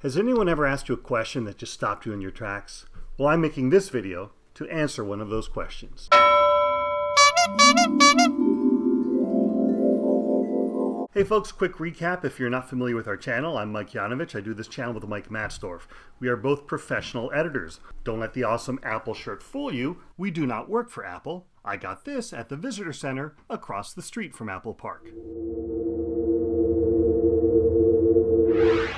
Has anyone ever asked you a question that just stopped you in your tracks? Well, I'm making this video to answer one of those questions. Hey folks, quick recap. If you're not familiar with our channel, I'm Mike Yanovich. I do this channel with Mike Matsdorf. We are both professional editors. Don't let the awesome Apple shirt fool you. We do not work for Apple. I got this at the visitor center across the street from Apple Park.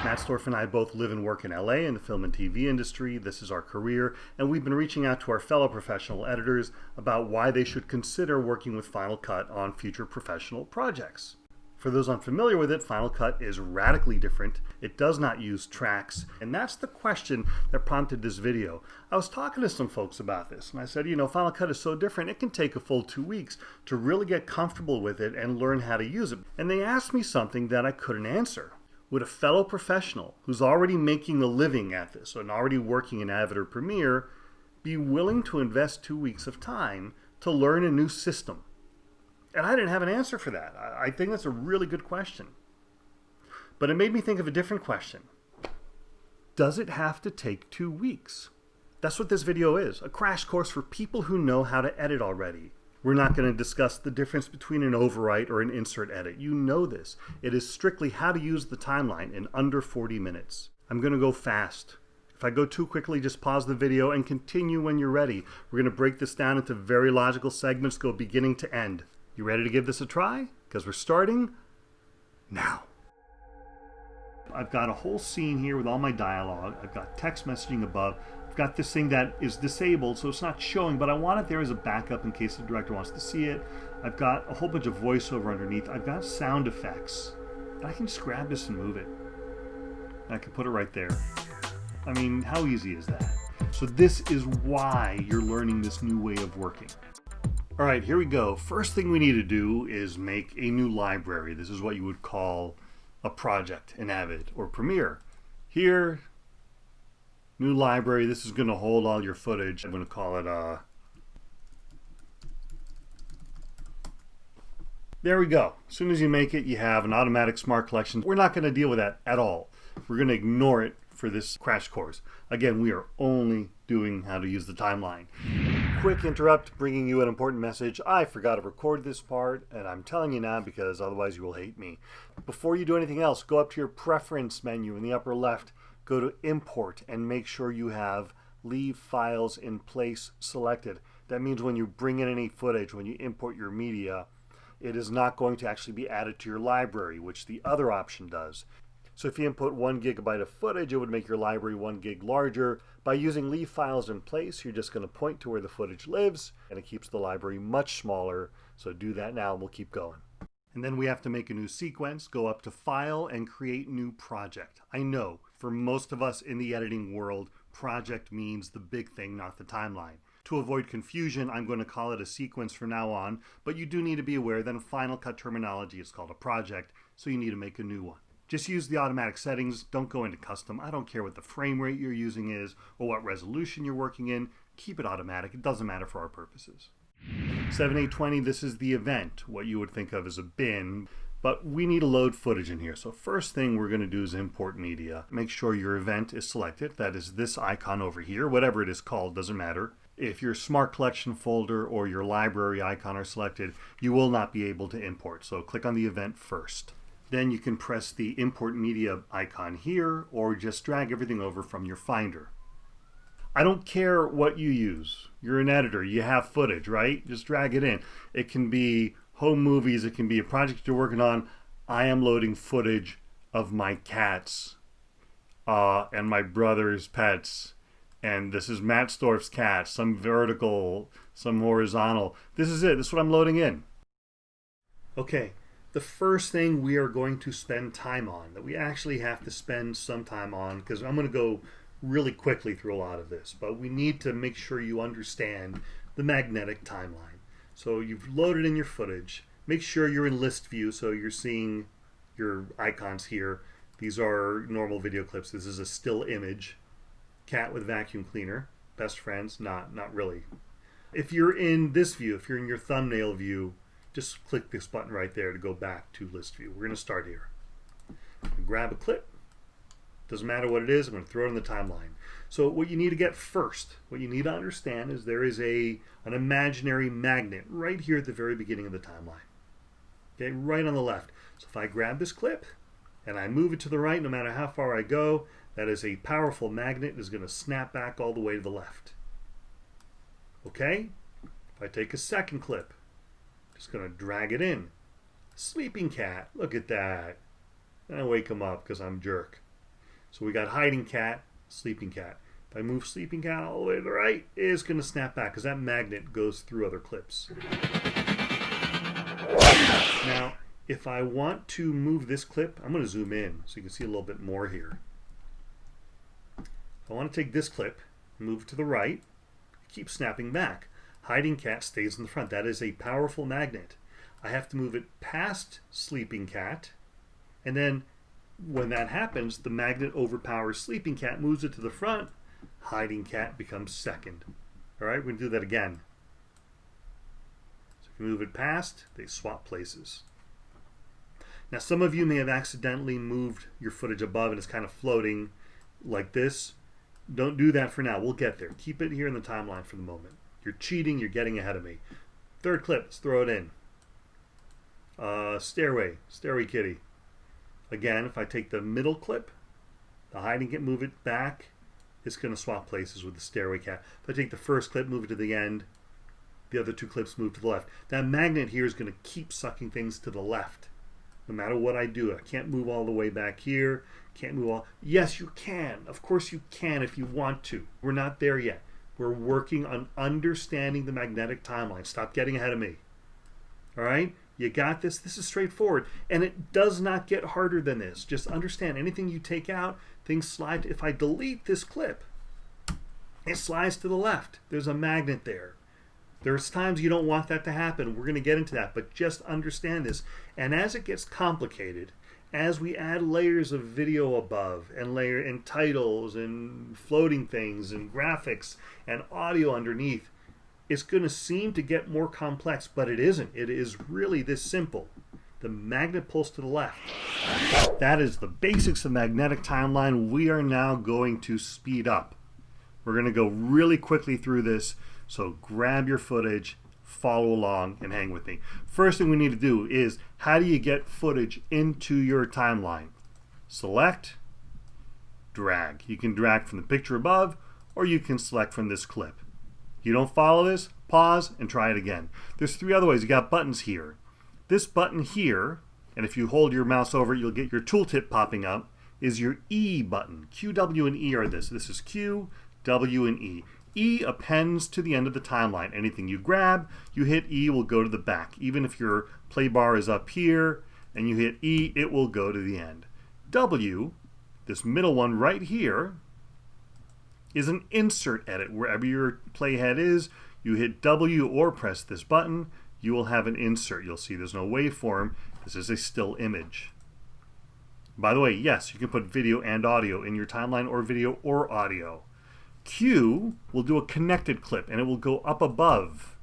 Matsdorf and I both live and work in LA in the film and TV industry. This is our career, and we've been reaching out to our fellow professional editors about why they should consider working with Final Cut on future professional projects. For those unfamiliar with it, Final Cut is radically different. It does not use tracks, and that's the question that prompted this video. I was talking to some folks about this, and I said, Final Cut is so different, it can take a full 2 weeks to really get comfortable with it and learn how to use it. And they asked me something that I couldn't answer. Would a fellow professional who's already making a living at this and already working in Avid or Premiere be willing to invest 2 weeks of time to learn a new system? And I didn't have an answer for that. I think that's a really good question. But it made me think of a different question. Does it have to take 2 weeks? That's what this video is, a crash course for people who know how to edit already. We're not going to discuss the difference between an overwrite or an insert edit. You know this. It is strictly how to use the timeline in under 40 minutes. I'm going to go fast. If I go too quickly, just pause the video and continue when you're ready. We're going to break this down into very logical segments, go beginning to end. You ready to give this a try? Because we're starting now. I've got a whole scene here with all my dialogue. I've got text messaging above. I've got this thing that is disabled, so it's not showing, but I want it there as a backup in case the director wants to see it. I've got a whole bunch of voiceover underneath. I've got sound effects. I can just grab this and move it. And I can put it right there. I mean, how easy is that? So this is why you're learning this new way of working. All right, here we go. First thing we need to do is make a new library. This is what you would call a project in Avid or Premiere. Here, new library. This is going to hold all your footage. I'm going to call it there we go. As soon as you make it, you have an automatic smart collection. We're not going to deal with that at all. We're going to ignore it for this crash course. Again, we are only doing how to use the timeline. Quick interrupt, bringing you an important message. I forgot to record this part, and I'm telling you now because otherwise you will hate me. Before you do anything else, go up to your preference menu in the upper left, go to import, and make sure you have leave files in place selected. That means when you bring in any footage, when you import your media, it is not going to actually be added to your library, which the other option does. So if you input 1 gigabyte of footage, it would make your library 1 gig larger. By using leave files in place, you're just going to point to where the footage lives, and it keeps the library much smaller. So do that now, and we'll keep going. And then we have to make a new sequence, go up to File, and create New Project. I know, for most of us in the editing world, project means the big thing, not the timeline. To avoid confusion, I'm going to call it a sequence from now on, but you do need to be aware that in Final Cut terminology, it's called a project, so you need to make a new one. Just use the automatic settings. Don't go into custom. I don't care what the frame rate you're using is or what resolution you're working in. Keep it automatic. It doesn't matter for our purposes. 7820, this is the event, what you would think of as a bin, but we need to load footage in here. So first thing we're going to do is import media. Make sure your event is selected. That is this icon over here, whatever it is called, doesn't matter. If your Smart Collection folder or your library icon are selected, you will not be able to import. So click on the event first. Then you can press the import media icon here or just drag everything over from your Finder. I don't care what you use. You're an editor, you have footage, right? Just drag it in. It can be home movies, it can be a project you're working on. I am loading footage of my cats and my brother's pets. And this is Matsdorf's cats, some vertical, some horizontal. This is it, this is what I'm loading in. Okay. The first thing we are going to spend time on, that we actually have to spend some time on, because I'm going to go really quickly through a lot of this, but we need to make sure you understand the magnetic timeline. So you've loaded in your footage. Make sure you're in list view so you're seeing your icons here. These are normal video clips. This is a still image. Cat with vacuum cleaner. Best friends? Not really. If you're in this view, if you're in your thumbnail view, just click this button right there to go back to list view. We're going to start here. Grab a clip, Doesn't matter what it is, I'm going to throw it in the timeline. So what you need to get first, what you need to understand is there is an imaginary magnet right here at the very beginning of the timeline. Okay, right on the left. So if I grab this clip and I move it to the right, no matter how far I go, that is a powerful magnet. It's going to snap back all the way to the left. Okay? If I take a second clip, just going to drag it in. Sleeping cat, look at that. And I wake him up because I'm a jerk. So we got hiding cat, sleeping cat. If I move sleeping cat all the way to the right, it's going to snap back because that magnet goes through other clips. Now, if I want to move this clip, I'm going to zoom in so you can see a little bit more here. If I want to take this clip, move it to the right, keep snapping back. Hiding cat stays in the front. That is a powerful magnet. I have to move it past sleeping cat, and then when that happens, the magnet overpowers sleeping cat, moves it to the front, hiding cat becomes second. All right, we're going to do that again. So if you move it past, they swap places. Now some of you may have accidentally moved your footage above and it's kind of floating like this. Don't do that for now. We'll get there. Keep it here in the timeline for the moment. You're cheating. You're getting ahead of me. Third clip. Let's throw it in. Stairway kitty. Again, if I take the middle clip, the hiding cat, move it back, it's going to swap places with the stairway cat. If I take the first clip, move it to the end, the other two clips move to the left. That magnet here is going to keep sucking things to the left. No matter what I do, I can't move all the way back here. Can't move all. Yes, you can. Of course you can if you want to. We're not there yet. We're working on understanding the magnetic timeline. Stop getting ahead of me. All right? You got this. This is straightforward. And it does not get harder than this. Just understand anything you take out, things slide. If I delete this clip, it slides to the left. There's a magnet there. There's times you don't want that to happen. We're going to get into that, but just understand this. And as it gets complicated, as we add layers of video above and titles and floating things and graphics and audio underneath, it's going to seem to get more complex, but it isn't. It is really this simple. The magnet pulls to the left. That is the basics of magnetic timeline. We are now going to speed up. We're going to go really quickly through this, so grab your footage, follow along, and hang with me. First thing we need to do is, how do you get footage into your timeline? Select, drag. You can drag from the picture above, or you can select from this clip. If you don't follow this, pause and try it again. There's three other ways. You got buttons here. This button here, and if you hold your mouse over it, you'll get your tooltip popping up, is your E button. Q, W, and E are this. This is Q, W, and E. E appends to the end of the timeline. Anything you grab, you hit E, will go to the back. Even if your play bar is up here and you hit E, it will go to the end. W, this middle one right here, is an insert edit. Wherever your playhead is, you hit W or press this button, you will have an insert. You'll see there's no waveform. This is a still image. By the way, yes, you can put video and audio in your timeline, or video or audio. Q will do a connected clip and it will go up above.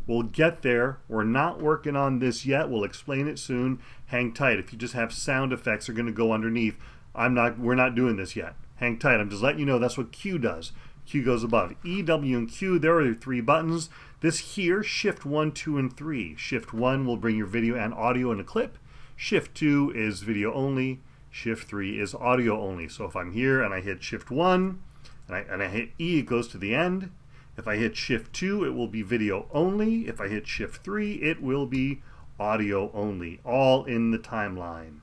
We'll get there. We're not working on this yet. We'll explain it soon. Hang tight. If you just have sound effects, they're going to go underneath. We're not doing this yet. Hang tight. I'm just letting you know that's what Q does. Q goes above. E, W, and Q, there are your three buttons. This here, Shift 1, 2, and 3. Shift 1 will bring your video and audio in a clip. Shift 2 is video only. Shift 3 is audio only. So if I'm here and I hit Shift 1, and I hit E, it goes to the end. If I hit Shift 2, it will be video only. If I hit Shift 3, it will be audio only, all in the timeline.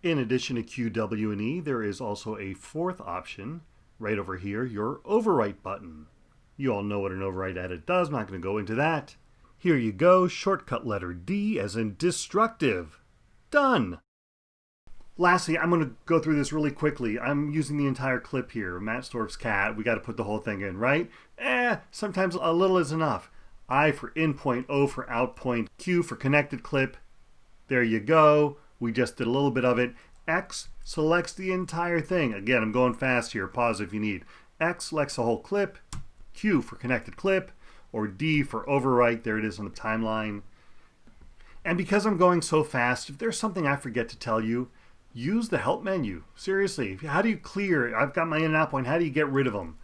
In addition to Q, W, and E, there is also a fourth option right over here, your overwrite button. You all know what an overwrite edit does. I'm not going to go into that. Here you go, shortcut letter D as in destructive. Done. Lastly, I'm going to go through this really quickly. I'm using the entire clip here. Matt Storff's cat. We got to put the whole thing in, right? Sometimes a little is enough. I for in point, O for out point, Q for connected clip. There you go. We just did a little bit of it. X selects the entire thing. Again, I'm going fast here. Pause if you need. X selects the whole clip. Q for connected clip. Or D for overwrite. There it is on the timeline. And because I'm going so fast, if there's something I forget to tell you, use the help menu. Seriously, how do you clear? I've got my in and out point. How do you get rid of them?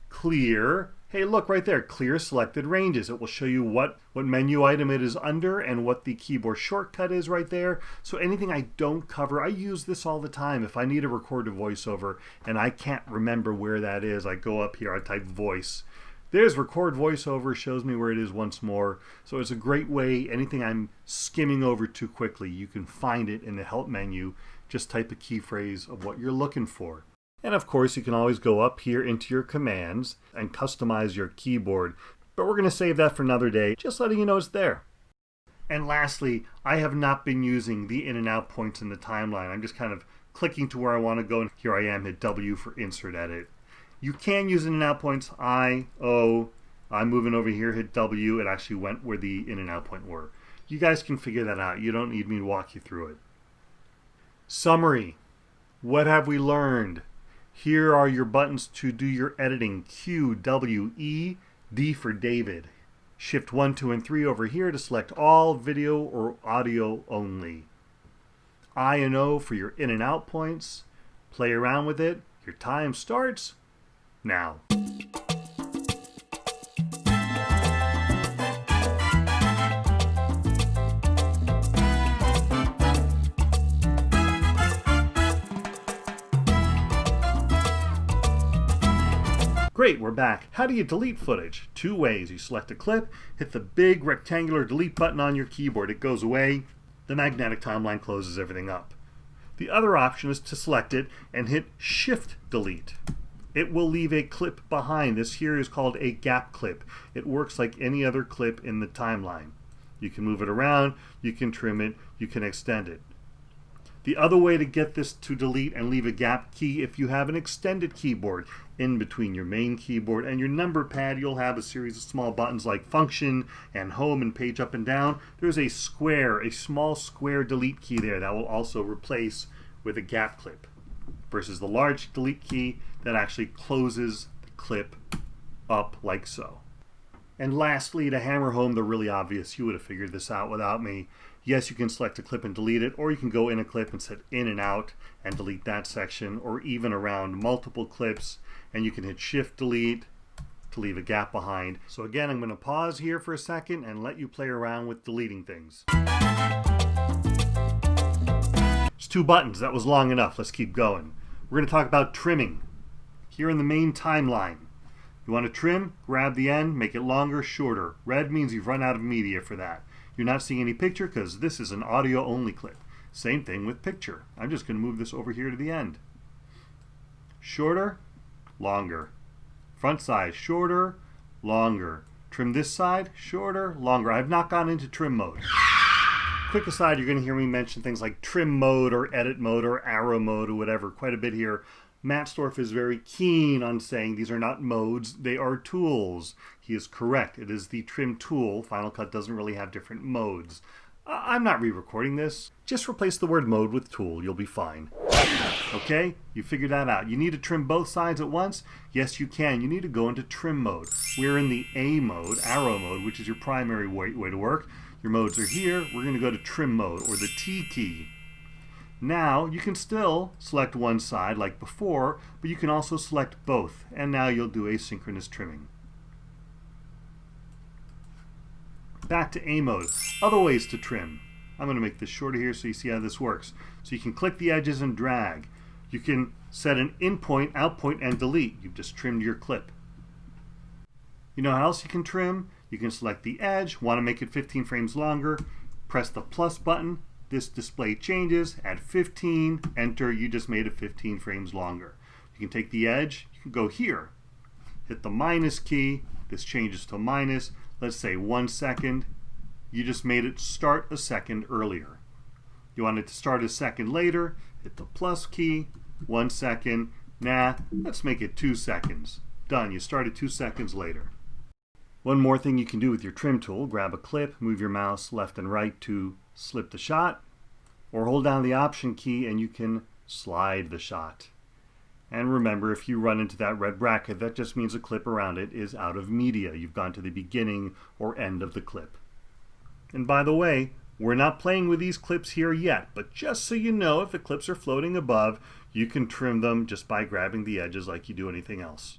Clear. Hey, look right there, clear selected ranges. It will show you what menu item it is under and what the keyboard shortcut is right there. So anything I don't cover, I use this all the time. If I need to record a voiceover and I can't remember where that is, I go up here, I type voice. There's record voiceover, shows me where it is once more. So it's a great way, anything I'm skimming over too quickly, you can find it in the help menu. Just type a key phrase of what you're looking for. And of course, you can always go up here into your commands and customize your keyboard. But we're going to save that for another day, just letting you know it's there. And lastly, I have not been using the in and out points in the timeline. I'm just kind of clicking to where I want to go. And here I am, hit W for insert edit. You can use in and out points. I'm moving over here, hit W. It actually went where the in and out point were. You guys can figure that out. You don't need me to walk you through it. Summary. What have we learned? Here are your buttons to do your editing. Q, W, E, D for David. Shift 1, 2, and 3 over here to select all video or audio only. I and O for your in and out points. Play around with it. Your time starts now. Great, we're back. How do you delete footage? Two ways. You select a clip, hit the big rectangular delete button on your keyboard. It goes away. The magnetic timeline closes everything up. The other option is to select it and hit Shift Delete. It will leave a clip behind. This here is called a gap clip. It works like any other clip in the timeline. You can move it around, you can trim it, you can extend it. The other way to get this to delete and leave a gap key, if you have an extended keyboard in between your main keyboard and your number pad, you'll have a series of small buttons like function and home and page up and down. There's a square, a small square delete key there that will also replace with a gap clip versus the large delete key that actually closes the clip up like so. And lastly, to hammer home the really obvious, you would have figured this out without me. Yes, you can select a clip and delete it, or you can go in a clip and set in and out and delete that section, or even around multiple clips, and you can hit Shift Delete to leave a gap behind. So again, I'm going to pause here for a second and let you play around with deleting things. It's 2 buttons. That was long enough. Let's keep going. We're going to talk about trimming. Here in the main timeline, you want to trim, grab the end, make it longer, shorter. Red means you've run out of media for that. You're not seeing any picture because this is an audio only clip. Same thing with picture. I'm just going to move this over here to the end. Shorter, longer. Front side, shorter, longer. Trim this side, shorter, longer. I've not gone into trim mode. Quick aside, you're going to hear me mention things like trim mode or edit mode or arrow mode or whatever quite a bit here. Matt Storff is very keen on saying these are not modes, they are tools. He is correct. It is the trim tool. Final Cut doesn't really have different modes. I'm not re-recording this. Just replace the word mode with tool. You'll be fine. Okay? You figured that out. You need to trim both sides at once? Yes, you can. You need to go into trim mode. We're in the A mode, arrow mode, which is your primary way to work. Your modes are here. We're going to go to trim mode, or the T key. Now, you can still select one side like before, but you can also select both, and now you'll do asynchronous trimming. Back to A mode. Other ways to trim. I'm going to make this shorter here so you see how this works. So you can click the edges and drag. You can set an in point, out point, and delete. You've just trimmed your clip. You know how else you can trim? You can select the edge, want to make it 15 frames longer, press the plus button. This display changes, add 15, enter, you just made it 15 frames longer. You can take the edge, you can go here, hit the minus key, this changes to minus, let's say 1 second, you just made it start a second earlier. You want it to start a second later, hit the plus key, 1 second, let's make it 2 seconds. Done, you started 2 seconds later. One more thing you can do with your trim tool, grab a clip, move your mouse left and right to slip the shot, or hold down the option key and you can slide the shot. And remember, if you run into that red bracket, that just means a clip around it is out of media. You've gone to the beginning or end of the clip. And by the way, We're not playing with these clips here yet, but just so you know, if the clips are floating above, you can trim them just by grabbing the edges like you do anything else.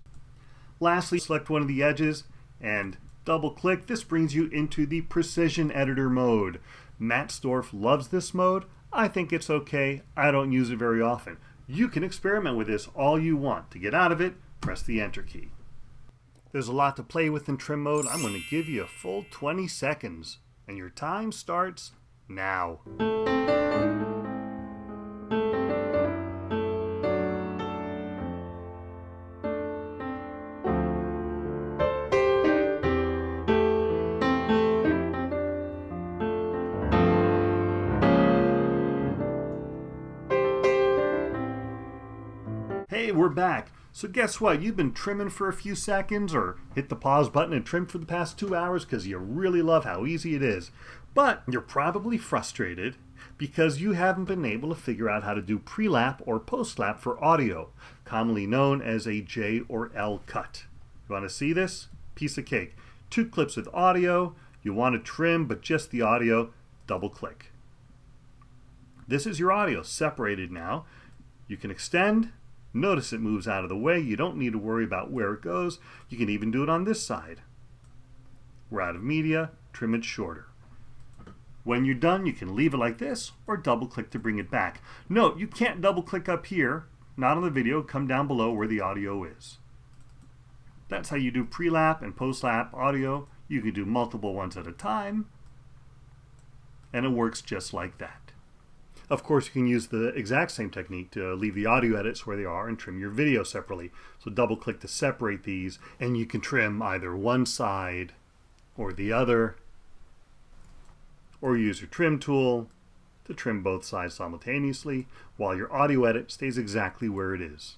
Lastly, select one of the edges and double click. This brings you into the Precision Editor mode. Matt Storff loves this mode. I think it's okay. I don't use it very often. You can experiment with this all you want. To get out of it, press the Enter key. There's a lot to play with in trim mode. I'm going to give you a full 20 seconds, and your time starts now. Hey, we're back. So guess what? You've been trimming for a few seconds or hit the pause button and trimmed for the past 2 hours because you really love how easy it is. But you're probably frustrated because you haven't been able to figure out how to do pre-lap or post-lap for audio, commonly known as a J or L cut. You want to see this? Piece of cake. 2 clips with audio. You want to trim but just the audio. Double click. This is your audio separated now. You can extend. Notice it moves out of the way. You don't need to worry about where it goes. You can even do it on this side. We're out of media, trim it shorter. When you're done, you can leave it like this or double click to bring it back. Note, you can't double click up here, not on the video, come down below where the audio is. That's how you do pre-lap and post-lap audio. You can do multiple ones at a time, and it works just like that. Of course, you can use the exact same technique to leave the audio edits where they are and trim your video separately. So double click to separate these, and you can trim either one side or the other, or use your trim tool to trim both sides simultaneously while your audio edit stays exactly where it is.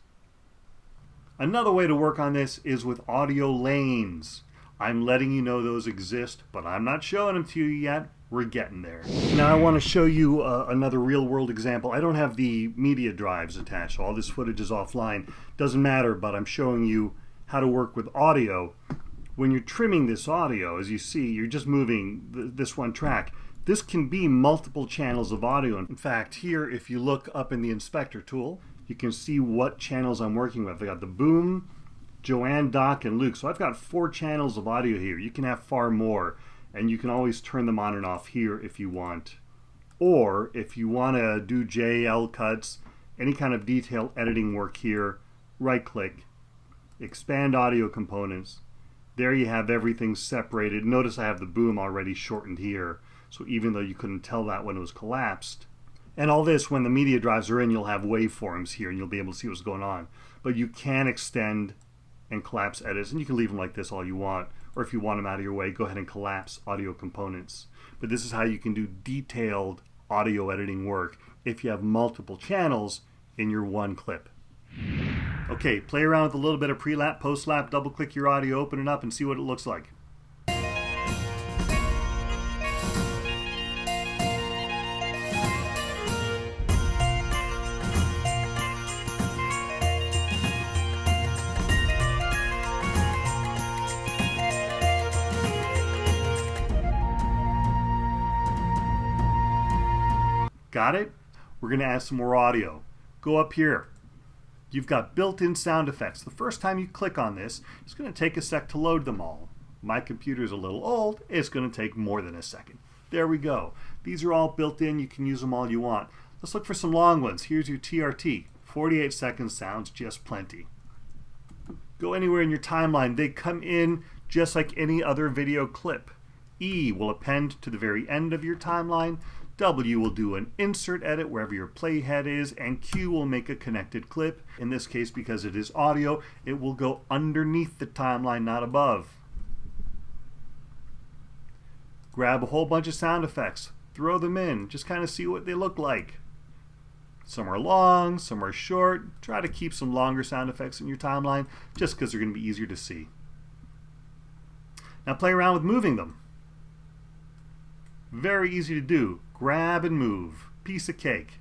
Another way to work on this is with audio lanes. I'm letting you know those exist, but I'm not showing them to you yet. We're getting there. Now I want to show you another real-world example. I don't have the media drives attached, so all this footage is offline. Doesn't matter, but I'm showing you how to work with audio. When you're trimming this audio, as you see, you're just moving this one track. This can be multiple channels of audio. In fact, here, if you look up in the inspector tool, you can see what channels I'm working with. I got the boom, Joanne, Doc, and Luke. So I've got 4 channels of audio here. You can have far more. And you can always turn them on and off here if you want. Or if you want to do JL cuts, any kind of detail editing work here, right click, expand audio components. There you have everything separated. Notice I have the boom already shortened here. So even though you couldn't tell that when it was collapsed. And all this, when the media drives are in, you'll have waveforms here and you'll be able to see what's going on. But you can extend and collapse edits, and you can leave them like this all you want. Or if you want them out of your way, go ahead and collapse audio components. But this is how you can do detailed audio editing work if you have multiple channels in your one clip. Okay, play around with a little bit of pre-lap, post-lap, double click your audio, open it up and see what it looks like. Got it? We're going to add some more audio. Go up here. You've got built-in sound effects. The first time you click on this, it's going to take a sec to load them all. My computer's a little old. It's going to take more than a second. There we go. These are all built in. You can use them all you want. Let's look for some long ones. Here's your TRT. 48 seconds sounds just plenty. Go anywhere in your timeline. They come in just like any other video clip. E will append to the very end of your timeline. W will do an insert edit wherever your playhead is, and Q will make a connected clip. In this case, because it is audio, it will go underneath the timeline, not above. Grab a whole bunch of sound effects, throw them in, just kind of see what they look like. Some are long, some are short. Try to keep some longer sound effects in your timeline just because they're going to be easier to see. Now play around with moving them. Very easy to do. Grab and move. Piece of cake.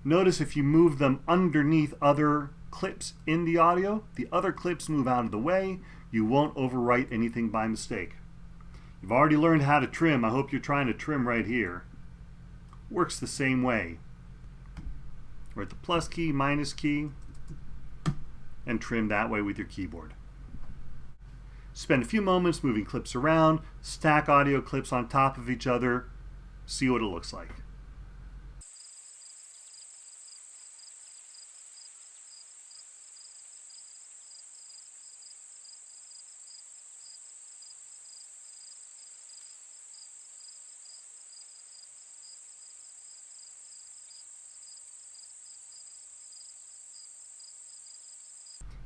Notice if you move them underneath other clips in the audio, the other clips move out of the way, You won't overwrite anything by mistake. You've already learned how to trim. I hope you're trying to trim right here. Works the same way. We're at the plus key, minus key, and trim that way with your keyboard. Spend a few moments moving clips around, stack audio clips on top of each other, see what it looks like.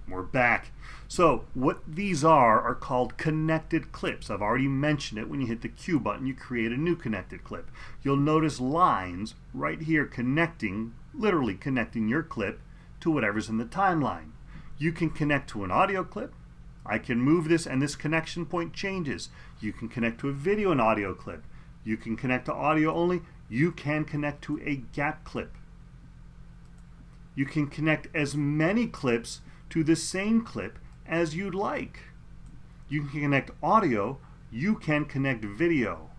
We're back. So what these are called connected clips. I've already mentioned it. When you hit the Q button, you create a new connected clip. You'll notice lines right here connecting, literally connecting your clip to whatever's in the timeline. You can connect to an audio clip. I can move this and this connection point changes. You can connect to a video and audio clip. You can connect to audio only. You can connect to a gap clip. You can connect as many clips to the same clip as you'd like. You can connect audio, you can connect video.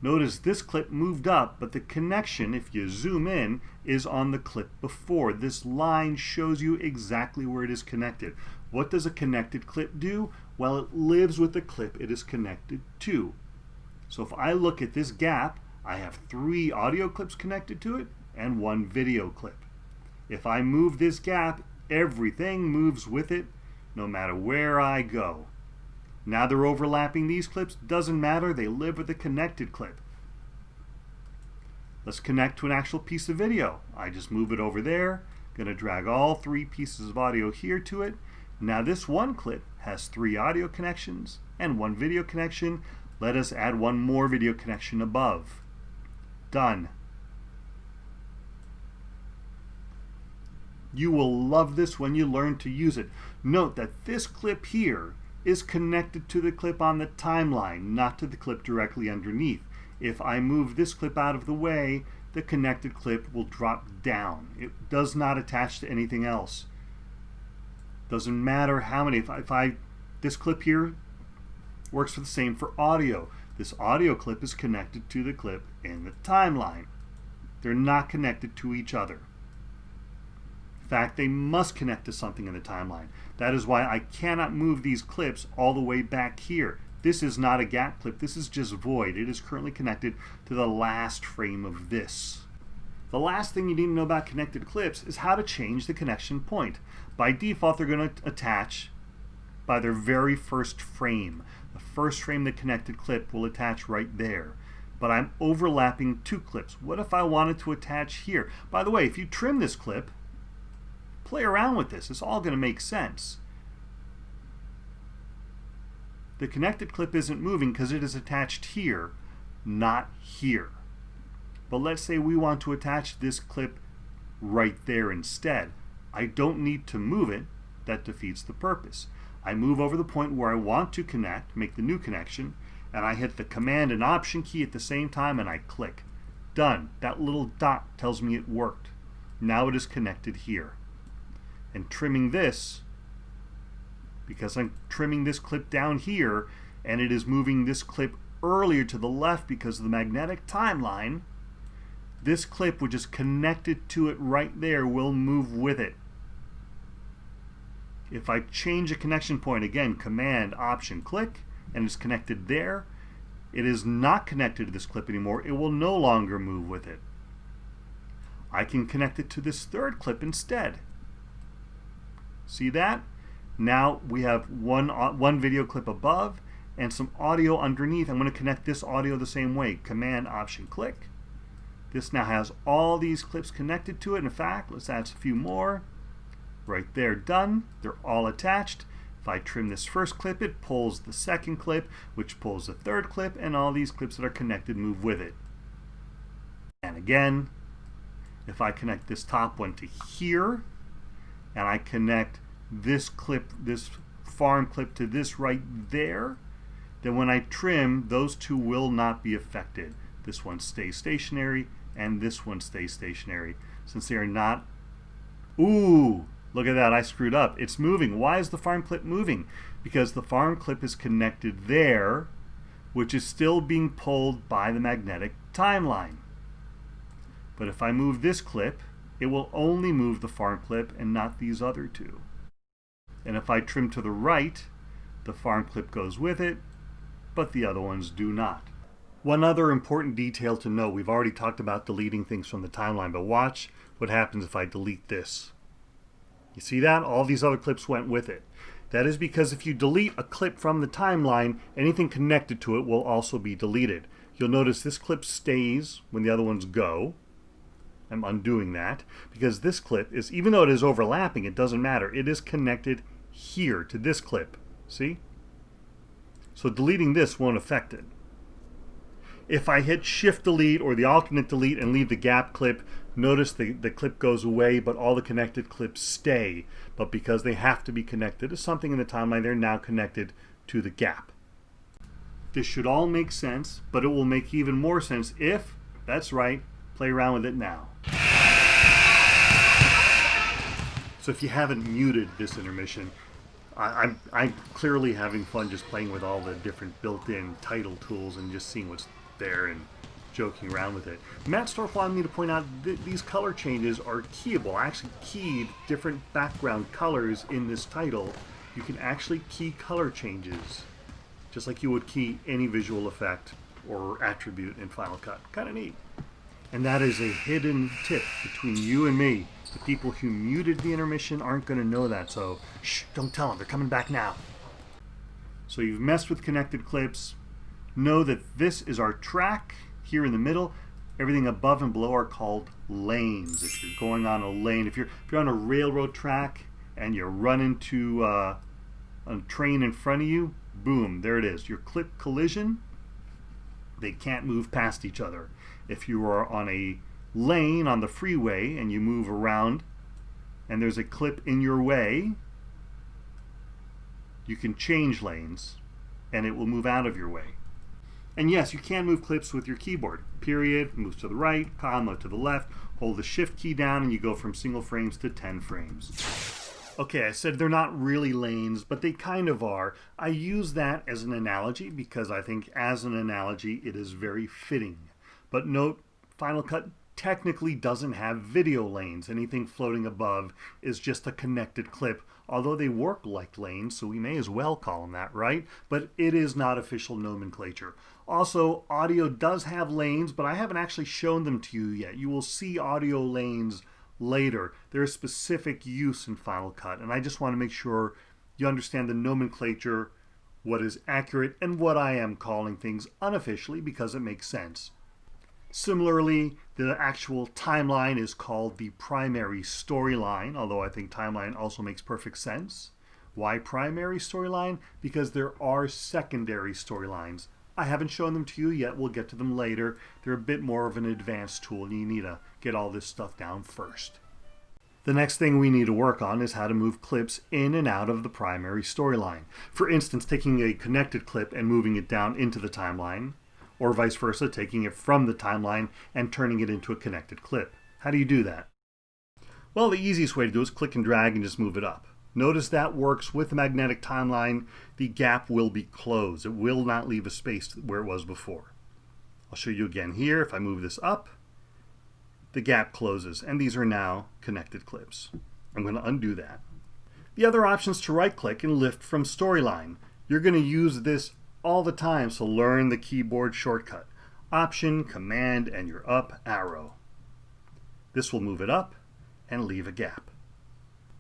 Notice this clip moved up, but the connection, if you zoom in, is on the clip before. This line shows you exactly where it is connected. What does a connected clip do? Well, it lives with the clip it is connected to. So if I look at this gap, I have 3 audio clips connected to it and 1 video clip. If I move this gap, everything moves with it, no matter where I go. Now they're overlapping these clips, doesn't matter, they live with the connected clip. Let's connect to an actual piece of video. I just move it over there, gonna drag all 3 pieces of audio here to it. Now this one clip has 3 audio connections and 1 video connection. Let us add 1 more video connection above. Done. You will love this when you learn to use it. Note that this clip here is connected to the clip on the timeline, not to the clip directly underneath. If I move this clip out of the way, the connected clip will drop down. It does not attach to anything else. Doesn't matter how many. This clip here works for the same for audio. This audio clip is connected to the clip in the timeline. They're not connected to each other. In fact, they must connect to something in the timeline. That is why I cannot move these clips all the way back here. This is not a gap clip. This is just void. It is currently connected to the last frame of this. The last thing you need to know about connected clips is how to change the connection point. By default, they're going to attach by their very first frame. The first frame the connected clip will attach right there. But I'm overlapping 2 clips. What if I wanted to attach here? By the way, if you trim this clip, play around with this. It's all going to make sense. The connected clip isn't moving because it is attached here, not here. But let's say we want to attach this clip right there instead. I don't need to move it. That defeats the purpose. I move over the point where I want to connect, make the new connection, and I hit the Command and Option key at the same time and I click. Done. That little dot tells me it worked. Now it is connected here. And trimming this, because I'm trimming this clip down here and it is moving this clip earlier to the left because of the magnetic timeline, this clip, which is connected to it right there, will move with it. If I change a connection point, again, Command, Option, click, and it's connected there, it is not connected to this clip anymore. It will no longer move with it. I can connect it to this 3rd clip instead. See that? Now we have one video clip above and some audio underneath. I'm going to connect this audio the same way. Command, Option, click. This now has all these clips connected to it. In fact, let's add a few more. Right there, done. They're all attached. If I trim this first clip, it pulls the 2nd clip, which pulls the 3rd clip, and all these clips that are connected move with it. And again, if I connect this top one to here, and I connect this clip, this farm clip to this right there, then when I trim, those 2 will not be affected. This one stays stationary and this one stays stationary since they are not. Ooh, Look at that, I screwed up. It's moving. Why is the farm clip moving? Because the farm clip is connected there, which is still being pulled by the magnetic timeline. But if I move this clip, it will only move the farm clip and not these other two. And if I trim to the right, the farm clip goes with it, but the other ones do not. One other important detail to know, we've already talked about deleting things from the timeline, but watch what happens if I delete this. You see that? All these other clips went with it. That is because if you delete a clip from the timeline, anything connected to it will also be deleted. You'll notice this clip stays when the other ones go. I'm undoing that because this clip is, even though it is overlapping, it doesn't matter. It is connected here to this clip. See? So deleting this won't affect it. If I hit Shift Delete or the alternate delete and leave the gap clip, notice the clip goes away, but all the connected clips stay. But because they have to be connected to something in the timeline, they're now connected to the gap. This should all make sense, but it will make even more sense if, that's right, play around with it now. So if you haven't muted this intermission, I'm clearly having fun just playing with all the different built-in title tools and just seeing what's there and joking around with it. Matt Stork wanted me to point out that these color changes are keyable. I actually keyed different background colors in this title. You can actually key color changes just like you would key any visual effect or attribute in Final Cut. Kind of neat. And that is a hidden tip between you and me. The people who muted the intermission aren't going to know that, so shh, don't tell them. They're coming back now. So you've messed with connected clips. Know that this is our track here in the middle. Everything above and below are called lanes. If you're going on a lane, if you're on a railroad track and you run into a train in front of you, boom, there it is. Your clip collision, they can't move past each other. If you are on a lane on the freeway and you move around and there's a clip in your way, you can change lanes and it will move out of your way. And yes, you can move clips with your keyboard. Period, moves to the right, comma to the left, hold the shift key down and you go from single frames to 10 frames. Okay, I said they're not really lanes, but they kind of are. I use that as an analogy because I think as an analogy it is very fitting. But note, Final Cut technically doesn't have video lanes. Anything floating above is just a connected clip, although they work like lanes, so we may as well call them that, right? But it is not official nomenclature. Also, audio does have lanes, but I haven't actually shown them to you yet. You will see audio lanes later. There is specific use in Final Cut, and I just want to make sure you understand the nomenclature, what is accurate, and what I am calling things unofficially because it makes sense. Similarly, the actual timeline is called the primary storyline, although I think timeline also makes perfect sense. Why primary storyline? Because there are secondary storylines. I haven't shown them to you yet. We'll get to them later. They're a bit more of an advanced tool. You need to get all this stuff down first. The next thing we need to work on is how to move clips in and out of the primary storyline. For instance, taking a connected clip and moving it down into the timeline, or vice versa, taking it from the timeline and turning it into a connected clip. How do you do that? Well, the easiest way to do it is click and drag and just move it up. Notice that works with the magnetic timeline. The gap will be closed. It will not leave a space where it was before. I'll show you again here. If I move this up, the gap closes, and these are now connected clips. I'm going to undo that. The other option is to right-click and lift from storyline. You're going to use this all the time, so learn the keyboard shortcut. Option, Command, and your up arrow. This will move it up and leave a gap.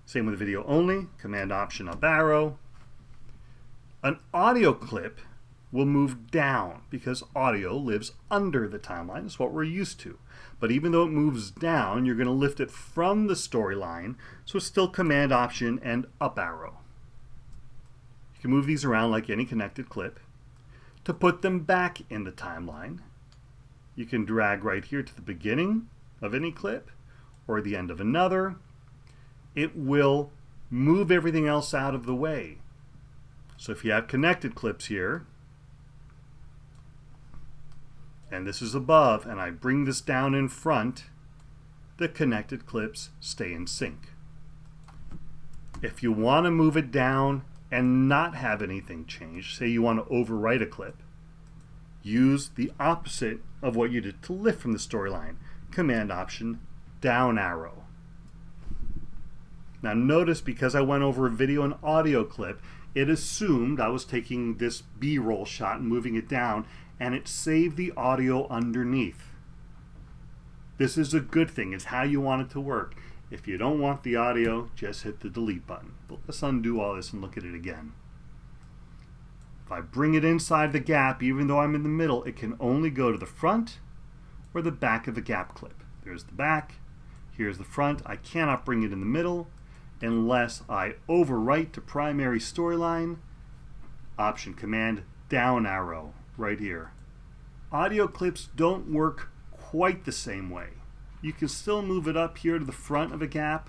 Same with video only, Command, Option, up arrow. An audio clip will move down because audio lives under the timeline. That's what we're used to. But even though it moves down, you're going to lift it from the storyline, so it's still Command, Option, and up arrow. You can move these around like any connected clip. To put them back in the timeline, you can drag right here to the beginning of any clip or the end of another. It will move everything else out of the way. So if you have connected clips here, and this is above, and I bring this down in front, the connected clips stay in sync. If you want to move it down and not have anything change, say you want to overwrite a clip, use the opposite of what you did to lift from the storyline. Command Option down arrow. Now notice, because I went over a video and audio clip, it assumed I was taking this B-roll shot and moving it down, and it saved the audio underneath. This is a good thing. It's how you want it to work. If you don't want the audio, just hit the delete button. But let's undo all this and look at it again. If I bring it inside the gap, even though I'm in the middle, it can only go to the front or the back of the gap clip. There's the back, here's the front. I cannot bring it in the middle unless I overwrite to primary storyline, Option Command down arrow right here. Audio clips don't work quite the same way. You can still move it up here to the front of a gap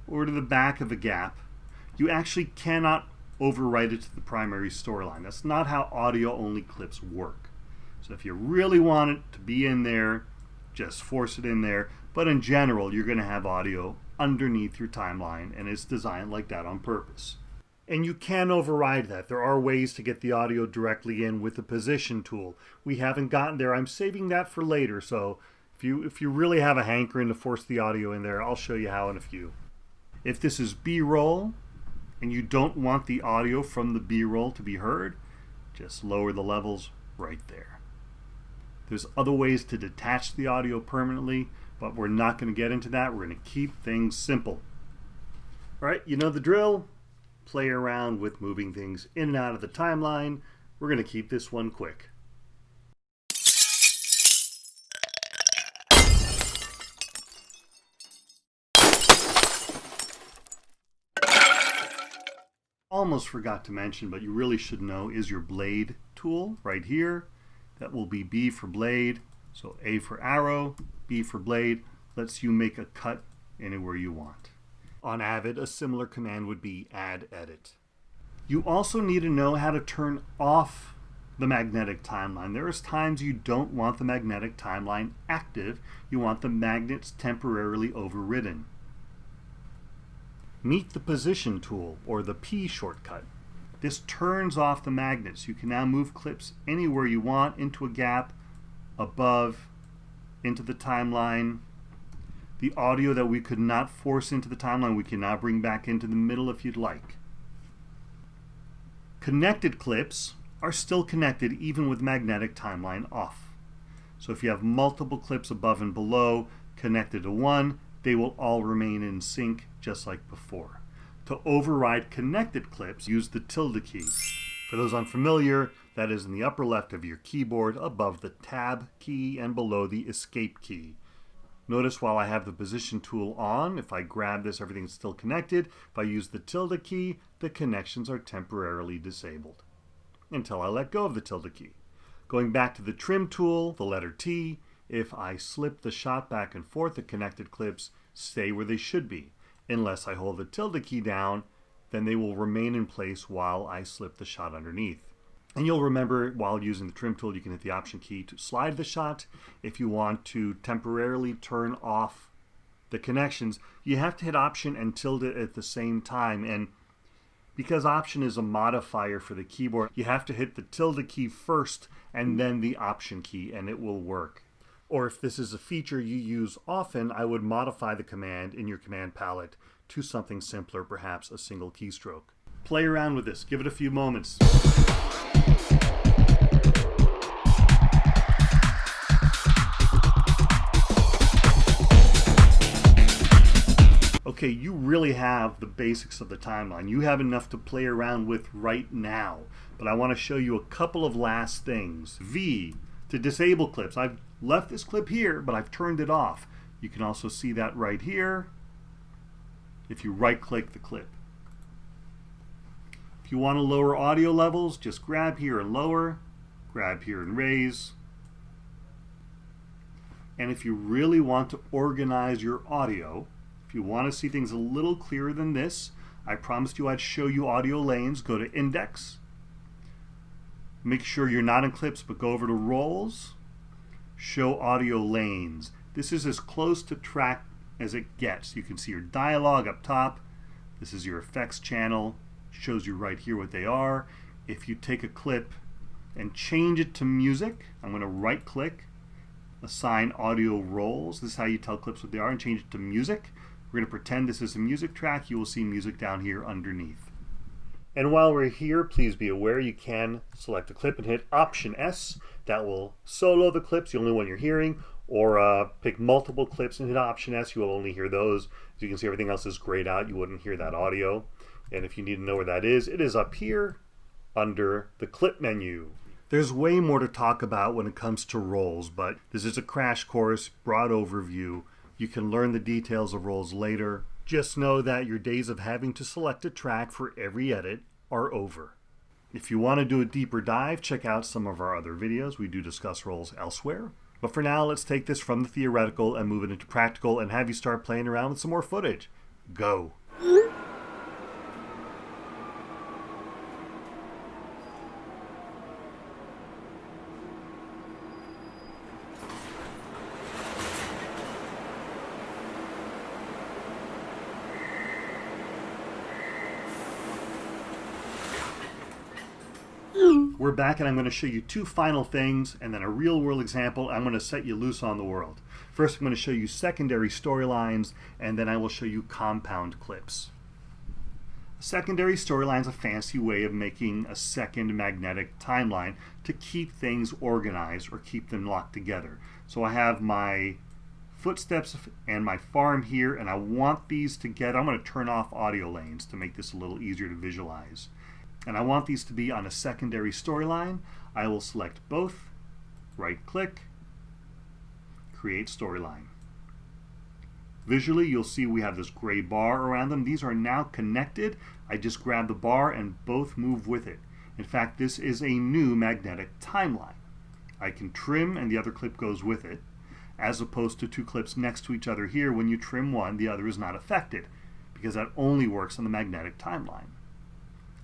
or to the back of a gap. You actually cannot overwrite it to the primary storyline. That's not how audio only clips work. So if you really want it to be in there, just force it in there. But in general, you're going to have audio underneath your timeline, and it's designed like that on purpose. And you can override that. There are ways to get the audio directly in with the position tool. We haven't gotten there. I'm saving that for later. So if you really have a hankering to force the audio in there, I'll show you how in a few. If this is B-roll and you don't want the audio from the B-roll to be heard, just lower the levels right there. There's other ways to detach the audio permanently, but we're not going to get into that. We're going to keep things simple. All right, you know the drill. Play around with moving things in and out of the timeline. We're going to keep this one quick. Almost forgot to mention, but you really should know, is your blade tool right here. That will be B for blade. So A for arrow, B for blade, lets you make a cut anywhere you want. On Avid, a similar command would be add edit. You also need to know how to turn off the magnetic timeline. There is times you don't want the magnetic timeline active. You want the magnets temporarily overridden. Meet the position tool, or the P shortcut. This turns off the magnets. You can now move clips anywhere you want, into a gap, above, into the timeline. The audio that we could not force into the timeline, we can now bring back into the middle if you'd like. Connected clips are still connected even with magnetic timeline off. So if you have multiple clips above and below connected to one, they will all remain in sync just like before. To override connected clips, use the tilde key. For those unfamiliar, that is in the upper left of your keyboard, above the tab key and below the escape key. Notice while I have the position tool on, if I grab this, everything's still connected. If I use the tilde key, the connections are temporarily disabled until I let go of the tilde key. Going back to the trim tool, the letter T, if I slip the shot back and forth, the connected clips stay where they should be. Unless I hold the tilde key down, then they will remain in place while I slip the shot underneath. And you'll remember, while using the trim tool, you can hit the Option key to slide the shot. If you want to temporarily turn off the connections, you have to hit Option and tilde at the same time. And because Option is a modifier for the keyboard, you have to hit the tilde key first and then the Option key, and it will work. Or if this is a feature you use often, I would modify the command in your command palette to something simpler, perhaps a single keystroke. Play around with this. Give it a few moments. Okay, you really have the basics of the timeline. You have enough to play around with right now. But I want to show you a couple of last things. V, to disable clips. I've left this clip here, but I've turned it off. You can also see that right here if you right-click the clip. If you want to lower audio levels, just grab here and lower, grab here and raise. And if you really want to organize your audio, if you want to see things a little clearer than this, I promised you I'd show you audio lanes. Go to Index. Make sure you're not in clips, but go over to Rolls. Show audio lanes. This is as close to track as it gets. You can see your dialogue up top. This is your effects channel. Shows you right here what they are. If you take a clip and change it to music, I'm going to right click, assign audio roles. This is how you tell clips what they are, and change it to music. We're going to pretend this is a music track. You will see music down here underneath. And while we're here, please be aware you can select a clip and hit Option S. That will solo the clips, the only one you're hearing, or pick multiple clips and hit Option S. You will only hear those. As you can see, everything else is grayed out. You wouldn't hear that audio. And if you need to know where that is, it is up here under the clip menu. There's way more to talk about when it comes to roles, but this is a crash course, broad overview. You can learn the details of roles later. Just know that your days of having to select a track for every edit are over. If you want to do a deeper dive, check out some of our other videos. We do discuss roles elsewhere. But for now, let's take this from the theoretical and move it into practical and have you start playing around with some more footage. Go! We're back, and I'm going to show you two final things and then a real world example. I'm going to set you loose on the world. First, I'm going to show you secondary storylines, and then I will show you compound clips. A secondary storyline is a fancy way of making a second magnetic timeline to keep things organized or keep them locked together. So I have my footsteps and my farm here, and I want these together. I'm going to turn off audio lanes to make this a little easier to visualize. And I want these to be on a secondary storyline. I will select both, right click, create storyline. Visually, you'll see we have this gray bar around them. These are now connected. I just grab the bar and both move with it. In fact, this is a new magnetic timeline. I can trim and the other clip goes with it, as opposed to two clips next to each other here. When you trim one, the other is not affected, because that only works on the magnetic timeline.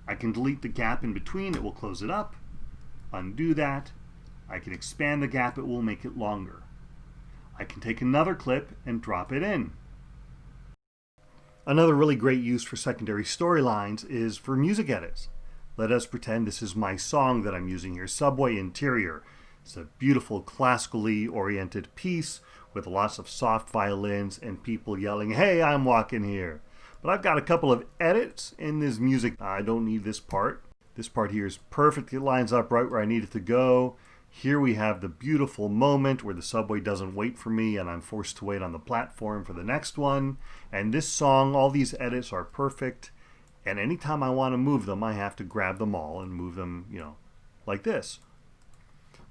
I can delete the gap in between, it will close it up. Undo that. I can expand the gap, it will make it longer. I can take another clip and drop it in. Another really great use for secondary storylines is for music edits. Let us pretend this is my song that I'm using here, Subway Interior. It's a beautiful classically oriented piece with lots of soft violins and people yelling, "Hey, I'm walking here." But I've got a couple of edits in this music. I don't need this part. This part here is perfect. It lines up right where I need it to go. Here we have the beautiful moment where the subway doesn't wait for me and I'm forced to wait on the platform for the next one. And this song, all these edits are perfect. And anytime I want to move them, I have to grab them all and move them, like this.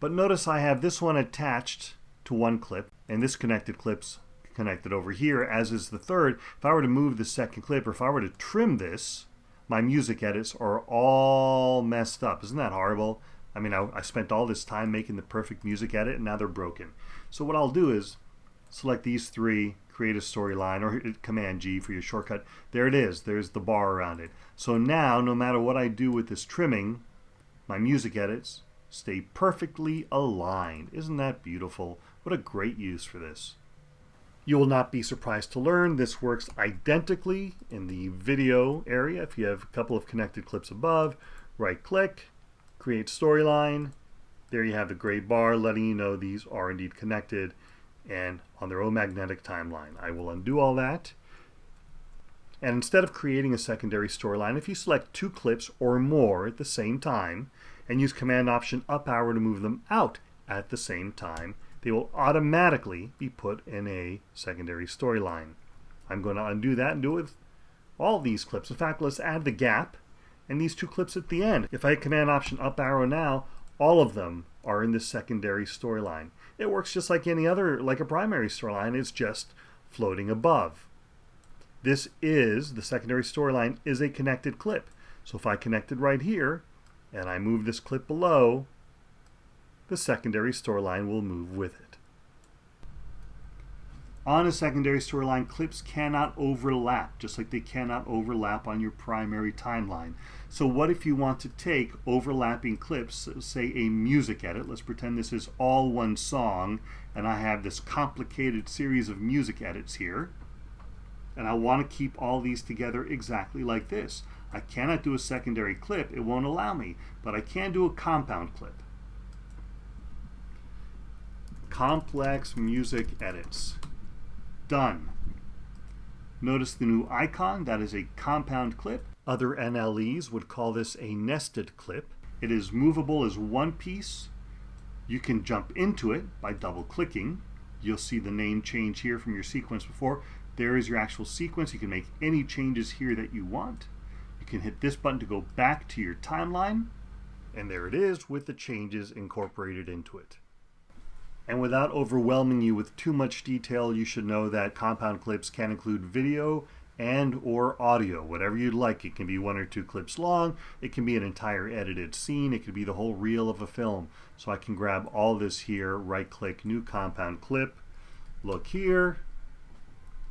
But notice I have this one attached to one clip, and this connected clip's connected over here, as is the third. If I were to move the second clip, or if I were to trim this, my music edits are all messed up. Isn't that horrible? I mean, I spent all this time making the perfect music edit, and now they're broken. So what I'll do is select these three, create a storyline, or hit Command G for your shortcut. There it is. There's the bar around it. So now, no matter what I do with this trimming, my music edits stay perfectly aligned. Isn't that beautiful? What a great use for this. You will not be surprised to learn this works identically in the video area. If you have a couple of connected clips above, right click, create storyline. There you have the gray bar letting you know these are indeed connected and on their own magnetic timeline. I will undo all that. And instead of creating a secondary storyline, if you select two clips or more at the same time and use Command Option up arrow to move them out at the same time, they will automatically be put in a secondary storyline. I'm going to undo that and do it with all these clips. In fact, let's add the gap and these two clips at the end. If I hit Command Option up arrow now, all of them are in the secondary storyline. It works just like any other, like a primary storyline. It's just floating above. This is, the secondary storyline is a connected clip. So if I connected right here and I move this clip below, the secondary storyline will move with it. On a secondary storyline, clips cannot overlap, just like they cannot overlap on your primary timeline. So what if you want to take overlapping clips, say a music edit, let's pretend this is all one song, and I have this complicated series of music edits here. And I want to keep all these together exactly like this. I cannot do a secondary clip, it won't allow me, but I can do a compound clip. Complex music edits. Done. Notice the new icon, that is a compound clip. Other NLEs would call this a nested clip. It is movable as one piece. You can jump into it by double clicking. You'll see the name change here from your sequence before. There is your actual sequence. You can make any changes here that you want. You can hit this button to go back to your timeline. And there it is with the changes incorporated into it. And without overwhelming you with too much detail, you should know that compound clips can include video and or audio, whatever you'd like. It can be 1 or 2 clips long, it can be an entire edited scene, it could be the whole reel of a film. So I can grab all this here, right click, new compound clip, look here,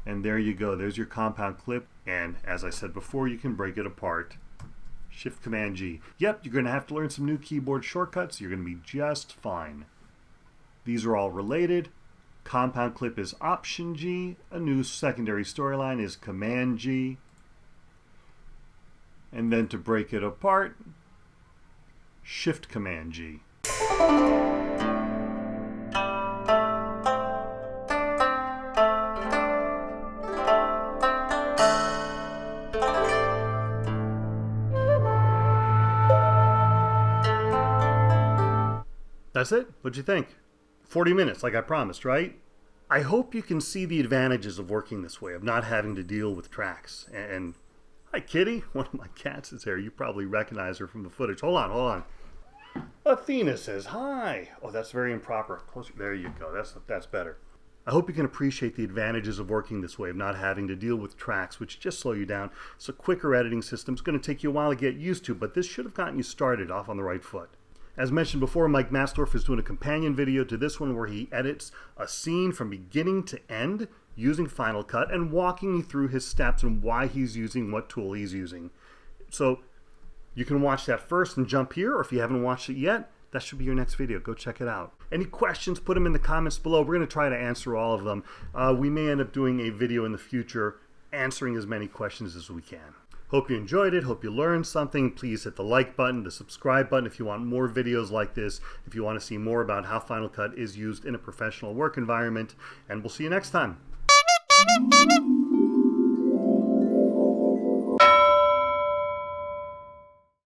and there you go, there's your compound clip. And as I said before, you can break it apart. Shift Command G. Yep, you're going to have to learn some new keyboard shortcuts, you're going to be just fine. These are all related. Compound clip is Option G. A new secondary storyline is Command G. And then to break it apart, Shift Command G. That's it. What'd you think? 40 minutes, like I promised, right? I hope you can see the advantages of working this way, of not having to deal with tracks. And hi, Kitty. One of my cats is here. You probably recognize her from the footage. Hold on. Athena says hi. Oh, that's very improper. Closer. There you go. That's better. I hope you can appreciate the advantages of working this way, of not having to deal with tracks, which just slow you down. It's a quicker editing system. It's going to take you a while to get used to, but this should have gotten you started off on the right foot. As mentioned before, Mike Mastorf is doing a companion video to this one where he edits a scene from beginning to end using Final Cut and walking you through his steps and why he's using what tool he's using. So you can watch that first and jump here, or if you haven't watched it yet, that should be your next video. Go check it out. Any questions, put them in the comments below. We're going to try to answer all of them. We may end up doing a video in the future answering as many questions as we can. Hope you enjoyed it. Hope you learned something. Please hit the like button, the subscribe button if you want more videos like this, if you want to see more about how Final Cut is used in a professional work environment. And we'll see you next time.